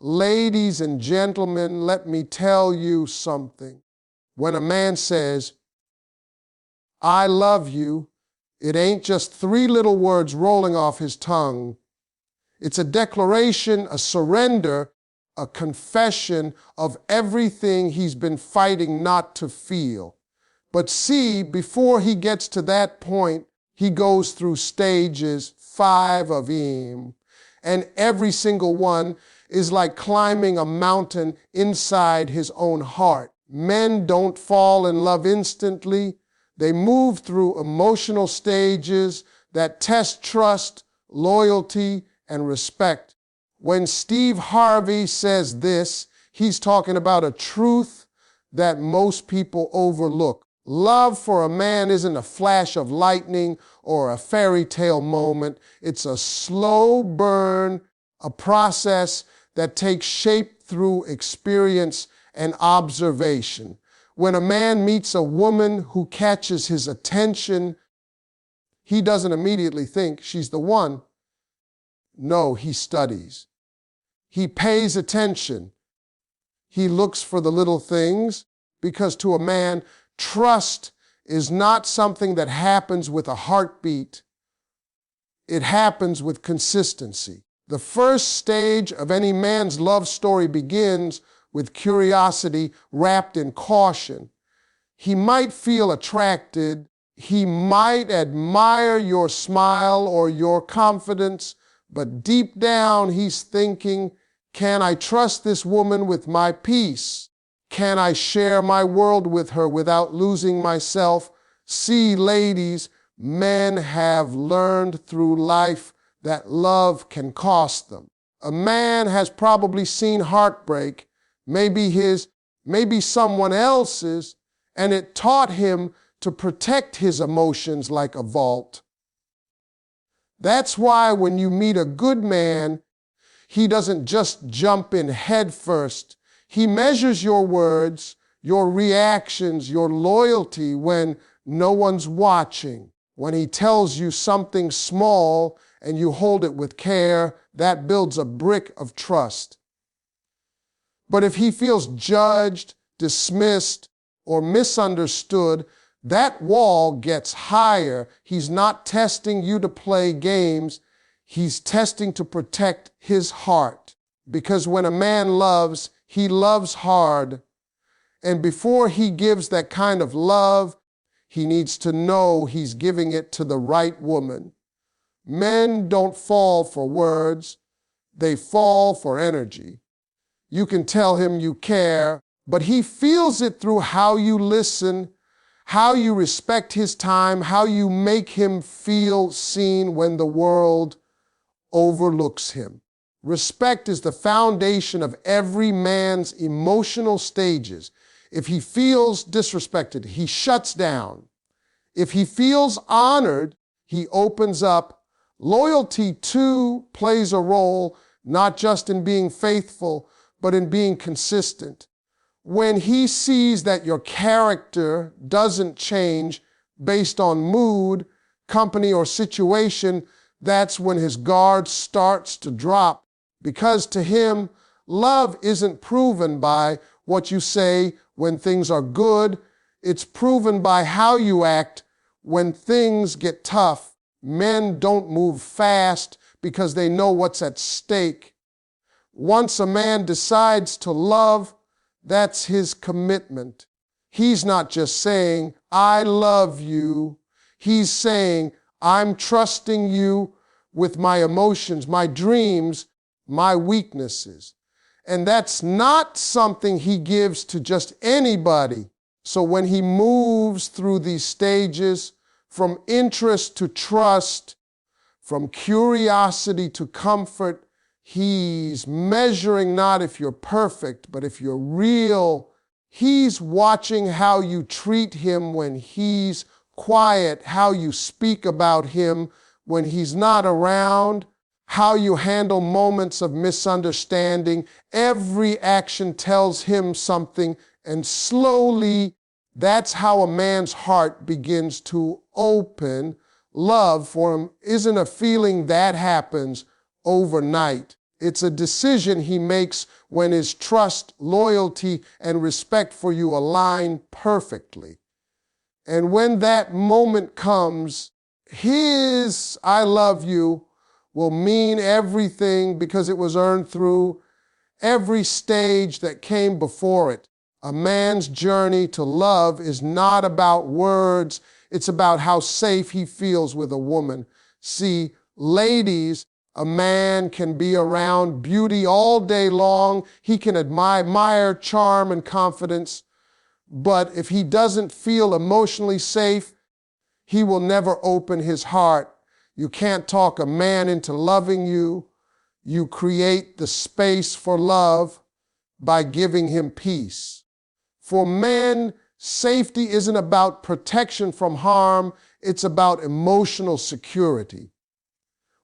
Ladies and gentlemen, let me tell you something. When a man says, "I love you," it ain't just three little words rolling off his tongue. It's a declaration, a surrender, a confession of everything he's been fighting not to feel. But see, before he gets to that point, he goes through stages 5 of him. And every single one is like climbing a mountain inside his own heart. Men don't fall in love instantly. They move through emotional stages that test trust, loyalty, and respect. When Steve Harvey says this, he's talking about a truth that most people overlook. Love for a man isn't a flash of lightning or a fairy tale moment. It's a slow burn, a process that takes shape through experience and observation. When a man meets a woman who catches his attention, he doesn't immediately think she's the one. No, he studies. He pays attention. He looks for the little things, because to a man, trust is not something that happens with a heartbeat. It happens with consistency. The first stage of any man's love story begins with curiosity wrapped in caution. He might feel attracted. He might admire your smile or your confidence, but deep down he's thinking, can I trust this woman with my peace? Can I share my world with her without losing myself? See, ladies, men have learned through life that love can cost them. A man has probably seen heartbreak, maybe his, maybe someone else's, and it taught him to protect his emotions like a vault. That's why when you meet a good man, he doesn't just jump in head first. He measures your words, your reactions, your loyalty when no one's watching. When he tells you something small and you hold it with care, that builds a brick of trust. But if he feels judged, dismissed, or misunderstood, that wall gets higher. He's not testing you to play games. He's testing to protect his heart. Because when a man loves, he loves hard. And before he gives that kind of love, he needs to know he's giving it to the right woman. Men don't fall for words. They fall for energy. You can tell him you care, but he feels it through how you listen, how you respect his time, how you make him feel seen when the world overlooks him. Respect is the foundation of every man's emotional stages. If he feels disrespected, he shuts down. If he feels honored, he opens up. Loyalty, too, plays a role, not just in being faithful, but in being consistent. When he sees that your character doesn't change based on mood, company, or situation, that's when his guard starts to drop. Because to him, love isn't proven by what you say when things are good. It's proven by how you act when things get tough. Men don't move fast because they know what's at stake. Once a man decides to love, that's his commitment. He's not just saying, "I love you." He's saying, "I'm trusting you with my emotions, my dreams, my weaknesses." And that's not something he gives to just anybody. So when he moves through these stages, from interest to trust, from curiosity to comfort, he's measuring not if you're perfect, but if you're real. He's watching how you treat him when he's quiet, how you speak about him when he's not around, how you handle moments of misunderstanding. Every action tells him something, and slowly, that's how a man's heart begins to open. Love for him isn't a feeling that happens overnight. It's a decision he makes when his trust, loyalty, and respect for you align perfectly. And when that moment comes, his I love you will mean everything because it was earned through every stage that came before it. A man's journey to love is not about words, it's about how safe he feels with a woman. See, ladies, a man can be around beauty all day long. He can admire charm and confidence. But if he doesn't feel emotionally safe, he will never open his heart. You can't talk a man into loving you. You create the space for love by giving him peace. For men, safety isn't about protection from harm. It's about emotional security.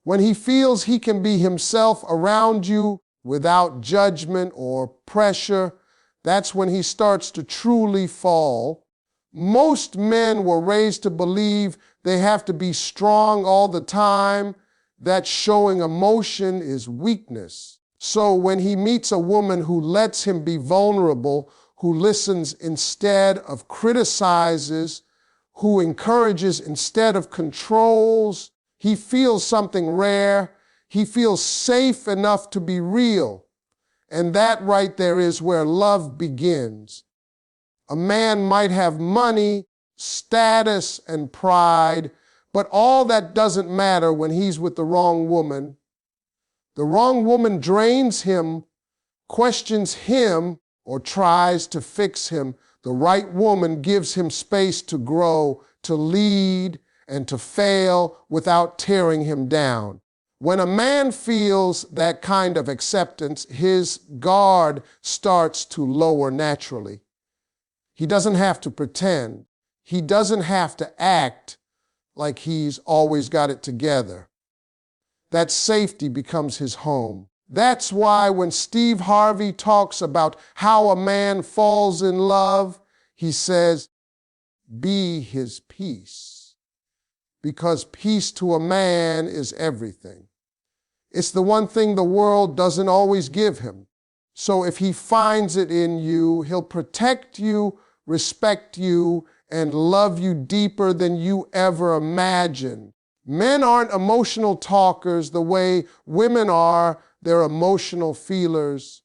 When he feels he can be himself around you without judgment or pressure, that's when he starts to truly fall. Most men were raised to believe they have to be strong all the time, that showing emotion is weakness. So when he meets a woman who lets him be vulnerable, who listens instead of criticizes, who encourages instead of controls, he feels something rare. He feels safe enough to be real. And that right there is where love begins. A man might have money, status, and pride, but all that doesn't matter when he's with the wrong woman. The wrong woman drains him, questions him, or tries to fix him. The right woman gives him space to grow, to lead, and to fail without tearing him down. When a man feels that kind of acceptance, his guard starts to lower naturally. He doesn't have to pretend. He doesn't have to act like he's always got it together. That safety becomes his home. That's why when Steve Harvey talks about how a man falls in love, he says, be his peace. Because peace to a man is everything. It's the one thing the world doesn't always give him. So if he finds it in you, he'll protect you, respect you, and love you deeper than you ever imagined. Men aren't emotional talkers the way women are. They're emotional feelers.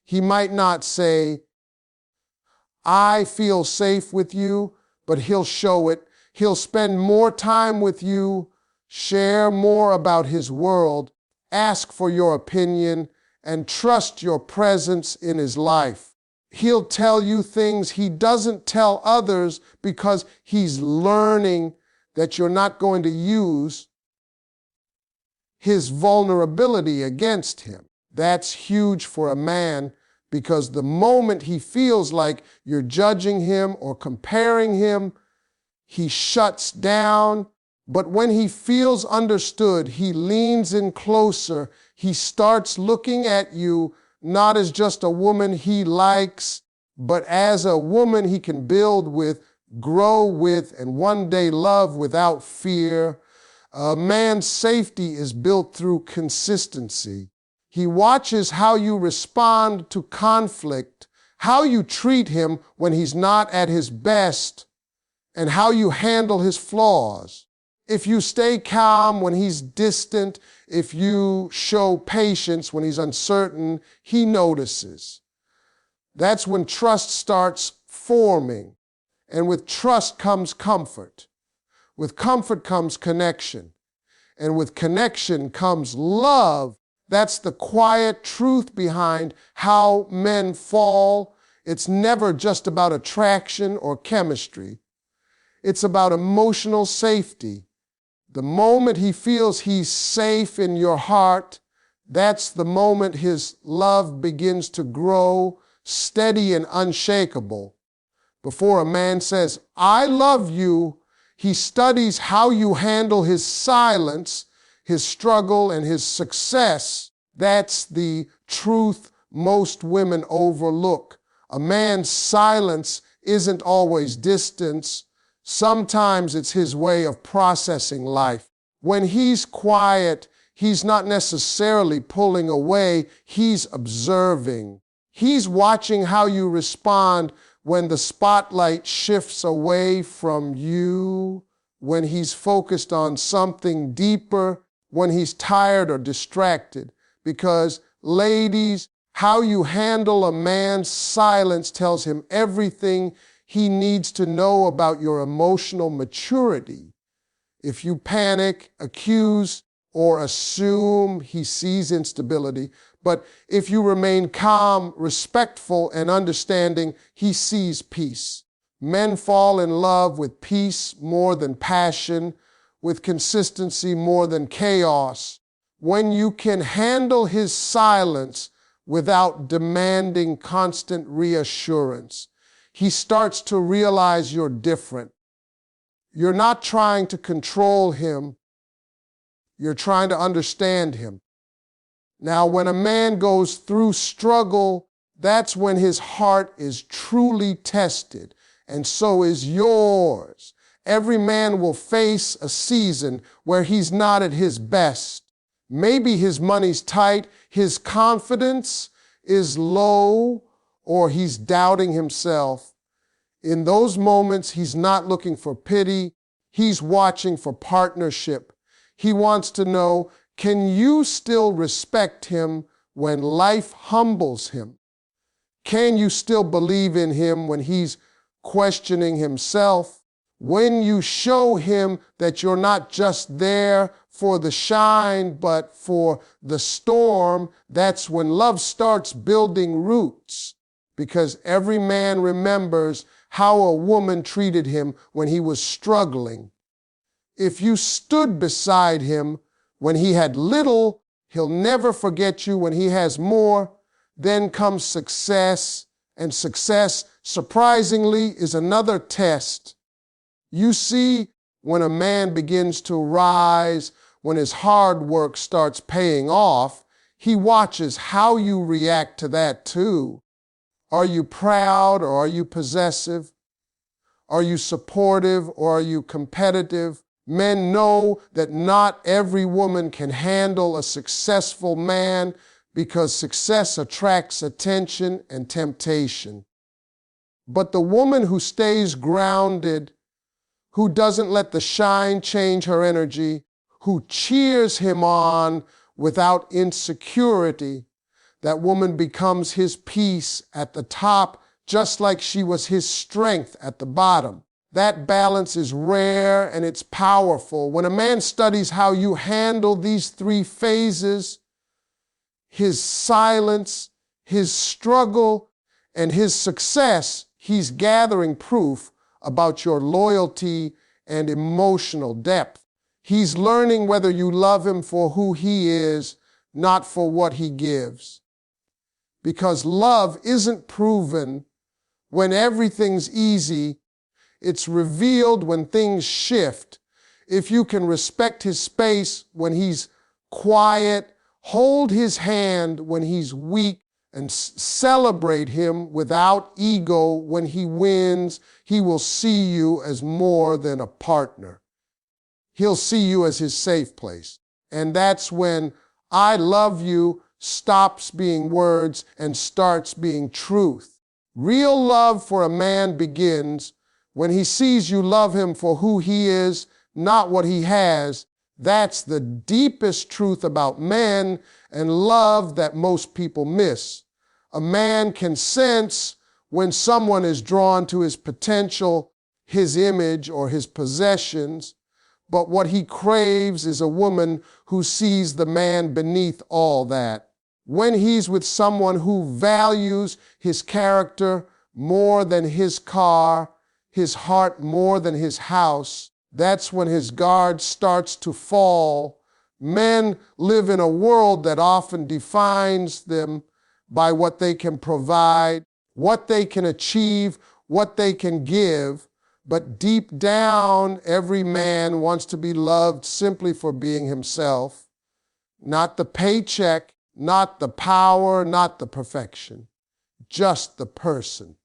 He might not say, I feel safe with you, but he'll show it. He'll spend more time with you, share more about his world, ask for your opinion, and trust your presence in his life. He'll tell you things he doesn't tell others because he's learning that you're not going to use his vulnerability against him. That's huge for a man because the moment he feels like you're judging him or comparing him, he shuts down. But when he feels understood, he leans in closer. He starts looking at you not as just a woman he likes, but as a woman he can build with, grow with, and one day love without fear. A man's safety is built through consistency. He watches how you respond to conflict, how you treat him when he's not at his best, and how you handle his flaws. If you stay calm when he's distant, if you show patience when he's uncertain, he notices. That's when trust starts forming. And with trust comes comfort. With comfort comes connection. And with connection comes love. That's the quiet truth behind how men fall. It's never just about attraction or chemistry. It's about emotional safety. The moment he feels he's safe in your heart, that's the moment his love begins to grow, steady and unshakable. Before a man says, I love you, he studies how you handle his silence, his struggle, and his success. That's the truth most women overlook. A man's silence isn't always distance. Sometimes it's his way of processing life. When he's quiet, He's not necessarily pulling away, he's observing. He's watching how you respond when the spotlight shifts away from you, when he's focused on something deeper, when he's tired or distracted. Because, ladies, how you handle a man's silence tells him everything he needs to know about your emotional maturity. If you panic, accuse, or assume, he sees instability. But if you remain calm, respectful, and understanding, he sees peace. Men fall in love with peace more than passion, with consistency more than chaos. When you can handle his silence without demanding constant reassurance, he starts to realize you're different. You're not trying to control him. You're trying to understand him. Now, when a man goes through struggle, that's when his heart is truly tested, and so is yours. Every man will face a season where he's not at his best. Maybe his money's tight, his confidence is low, or he's doubting himself. In those moments, he's not looking for pity. He's watching for partnership. He wants to know, can you still respect him when life humbles him? Can you still believe in him when he's questioning himself? When you show him that you're not just there for the shine, but for the storm, that's when love starts building roots. Because every man remembers how a woman treated him when he was struggling. If you stood beside him when he had little, he'll never forget you when he has more. Then comes success, and success, surprisingly, is another test. You see, when a man begins to rise, when his hard work starts paying off, he watches how you react to that too. Are you proud or are you possessive? Are you supportive or are you competitive? Men know that not every woman can handle a successful man because success attracts attention and temptation. But the woman who stays grounded, who doesn't let the shine change her energy, who cheers him on without insecurity, that woman becomes his peace at the top, just like she was his strength at the bottom. That balance is rare and it's powerful. When a man studies how you handle these three phases, his silence, his struggle, and his success, he's gathering proof about your loyalty and emotional depth. He's learning whether you love him for who he is, not for what he gives. Because love isn't proven when everything's easy. It's revealed when things shift. If you can respect his space when he's quiet, hold his hand when he's weak, and celebrate him without ego when he wins, he will see you as more than a partner. He'll see you as his safe place. And that's when I love you stops being words and starts being truth. Real love for a man begins when he sees you love him for who he is, not what he has. That's the deepest truth about men and love that most people miss. A man can sense when someone is drawn to his potential, his image, or his possessions, but what he craves is a woman who sees the man beneath all that. When he's with someone who values his character more than his car, his heart more than his house, that's when his guard starts to fall. Men live in a world that often defines them by what they can provide, what they can achieve, what they can give. But deep down, every man wants to be loved simply for being himself. Not the paycheck, not the power, not the perfection, just the person.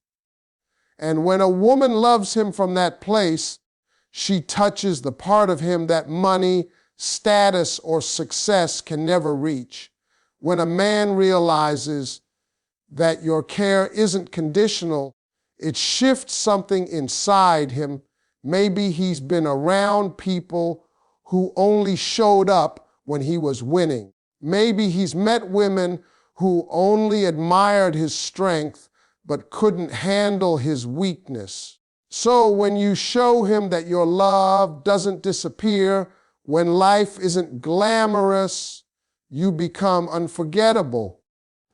And when a woman loves him from that place, she touches the part of him that money, status, or success can never reach. When a man realizes that your care isn't conditional, it shifts something inside him. Maybe he's been around people who only showed up when he was winning. Maybe he's met women who only admired his strength but couldn't handle his weakness. So when you show him that your love doesn't disappear, when life isn't glamorous, you become unforgettable.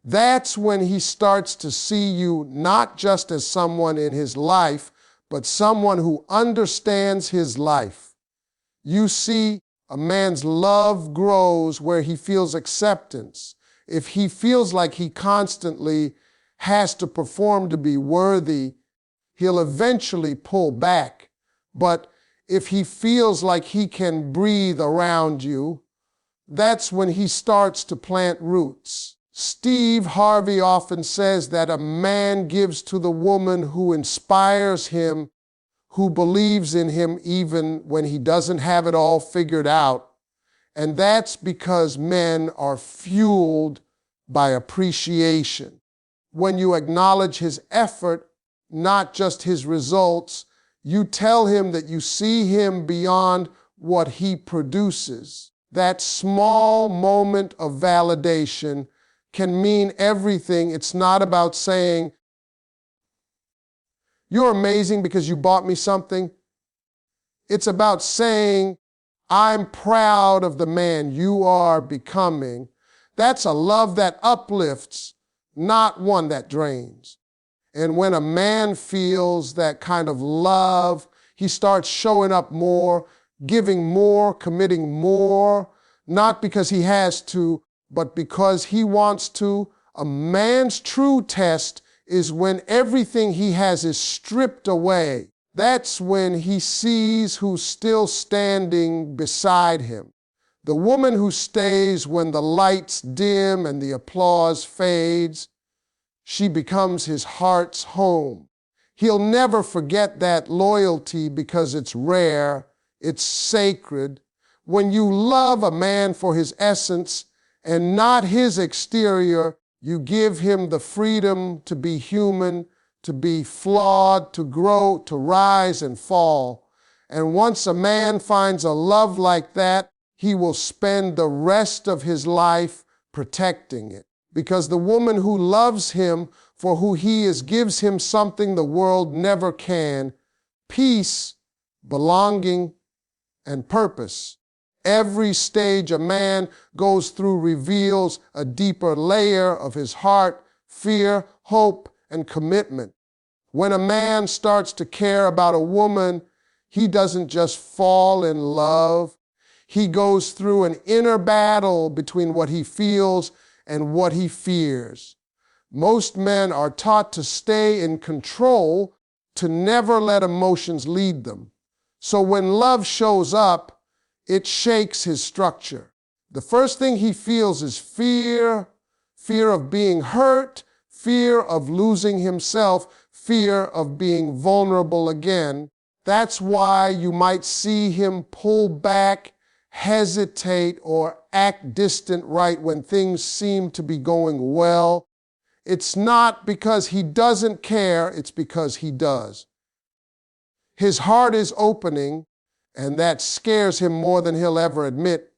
That's when he starts to see you not just as someone in his life, but someone who understands his life. You see, a man's love grows where he feels acceptance. If he feels like he constantly has to perform to be worthy, he'll eventually pull back. But if he feels like he can breathe around you, that's when he starts to plant roots. Steve Harvey often says that a man gives to the woman who inspires him, who believes in him even when he doesn't have it all figured out. And that's because men are fueled by appreciation. When you acknowledge his effort, not just his results, you tell him that you see him beyond what he produces. That small moment of validation can mean everything. It's not about saying, "You're amazing because you bought me something." It's about saying, "I'm proud of the man you are becoming." That's a love that uplifts, not one that drains. And when a man feels that kind of love, he starts showing up more, giving more, committing more, not because he has to, but because he wants to. A man's true test is when everything he has is stripped away. That's when he sees who's still standing beside him. The woman who stays when the lights dim and the applause fades, she becomes his heart's home. He'll never forget that loyalty because it's rare, it's sacred. When you love a man for his essence and not his exterior, you give him the freedom to be human, to be flawed, to grow, to rise and fall. And once a man finds a love like that, he will spend the rest of his life protecting it. Because the woman who loves him for who he is gives him something the world never can: peace, belonging, and purpose. Every stage a man goes through reveals a deeper layer of his heart, fear, hope, and commitment. When a man starts to care about a woman, he doesn't just fall in love. He goes through an inner battle between what he feels and what he fears. Most men are taught to stay in control, to never let emotions lead them. So when love shows up, it shakes his structure. The first thing he feels is fear, fear of being hurt, fear of losing himself, fear of being vulnerable again. That's why you might see him pull back, hesitate, or act distant right when things seem to be going well. It's not because he doesn't care, it's because he does. His heart is opening, and that scares him more than he'll ever admit.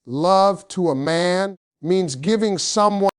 Love to a man means giving someone